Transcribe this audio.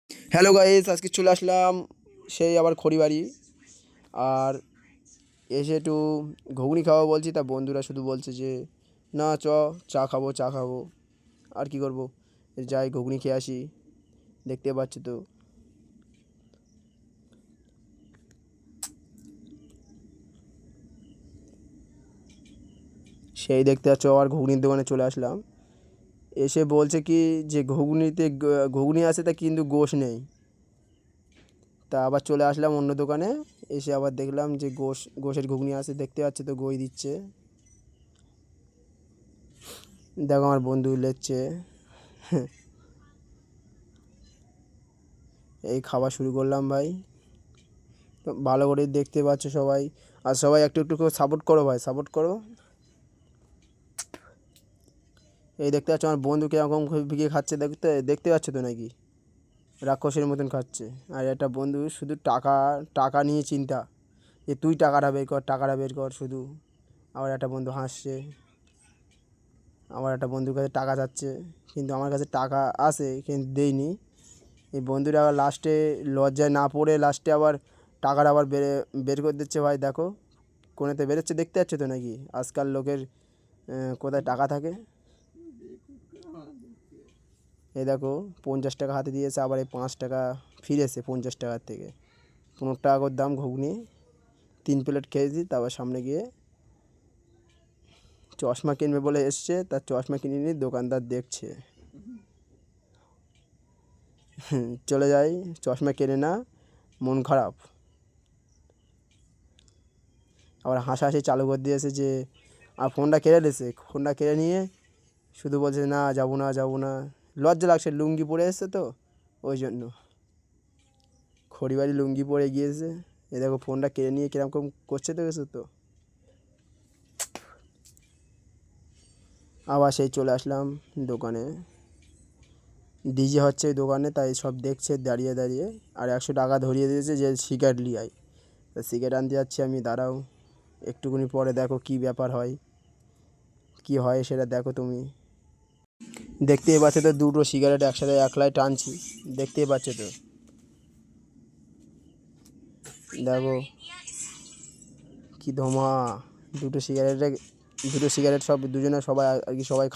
Hello guys, আজকে চলে আসলাম সেই আবার খড়িবাড়ি। আর এসে একটু ঘুগনি খাওয়া বলছি, তা বন্ধুরা শুধু বলছে যে না চা খাবো চা খাবো। আর কি করব, যাই ঘুগনি খেয়ে আসি। দেখতে পাচ্ছ তো, সেই দেখতে পাচ্ছ আবার ঘুগনির দোকানে চলে আসলাম। এসে বলছে কি যে ঘুগনিতে ঘুগনি আছে তা কিন্তু গোশ নেই। তা আবার চলে আসলাম অন্য দোকানে। এসে আবার দেখলাম যে গোশের ঘুগনি আছে, দেখতে পাচ্ছ তো গই দিচ্ছে। দেখো আমার বন্ধু লেচ্ছে। এই খাওয়া শুরু করলাম ভাই। তো ভালো করে দেখতে পাচ্ছ সবাই। আর সবাই একটু একটু করে সাপোর্ট করো ভাই, সাপোর্ট করো। এই দেখতে পাচ্ছ আমার বন্ধু কীরকম ভিগে খাচ্ছে, দেখতে দেখতে পাচ্ছ তো নাকি, রাক্ষসের মতন খাচ্ছে। আর একটা বন্ধু শুধু টাকা টাকা নিয়ে চিন্তা, যে তুই টাকাটা বের কর, টাকাটা বের কর শুধু। আবার একটা বন্ধু হাসছে। আমার একটা বন্ধুর কাছে টাকা যাচ্ছে, কিন্তু আমার কাছে টাকা আছে কিন্তু দেইনি। এই বন্ধুরা আবার লাস্টে লজ্জায় না পড়ে লাস্টে আবার টাকাটা আবার বের করে দিচ্ছে ভাই। দেখো কোনেতে বেরোচ্ছে, দেখতে পাচ্ছ তো নাকি আজকাল লোকের কোথায় টাকা থাকে। এই দেখো 50 টাকা হাতে দিয়েছে, আবার এই 5 টাকা ফিরেছে 50 টাকার থেকে। 15 টাকা করে দাম ঘুগনি, 3 প্লেট খেয়েছি। তারপর সামনে গিয়ে চশমা কিনবে বলে এসছে, তার চশমা কিনে নিয়ে দোকানদার দেখছে। চলে যাই, চশমা কেনে না, মন খারাপ। আবার হাসাহাসি চালু করে দিয়েছে যে, আর ফোনটা কেড়ে নিয়েছে। ফোনটা কেড়ে নিয়ে শুধু বলছে না যাবো না যাবো না। লজ্জা লাগছে, লুঙ্গি পরে এসছে তো ওই জন্য। খড়িবাড়ি লুঙ্গি পরে গিয়েছে। এ দেখো ফোনটা কেড়ে নিয়ে কিরকম করছে, তো গেছে তো। আবার সেই চলে আসলাম দোকানে। ডিজে হচ্ছে ওই দোকানে, তাই সব দেখছে দাঁড়িয়ে দাঁড়িয়ে। আর 100 টাকা ধরিয়ে দিয়েছে যে সিগারেট নিয়ে আয়। তা সিগারেট আনতে যাচ্ছি আমি, দাঁড়াও একটুখানি পরে দেখো কি ব্যাপার হয়, কি হয় সেটা দেখো তুমি। দেখতেই পাচ্ছ তো, দুটো সিগারেট একসাথে একলাই টানছি, দেখতেই পাচ্ছ তো। দেখো কি ধোঁয়া। দুটো সিগারেটে, দুটো সিগারেট সব দুজনে সবাই আর কি সবাই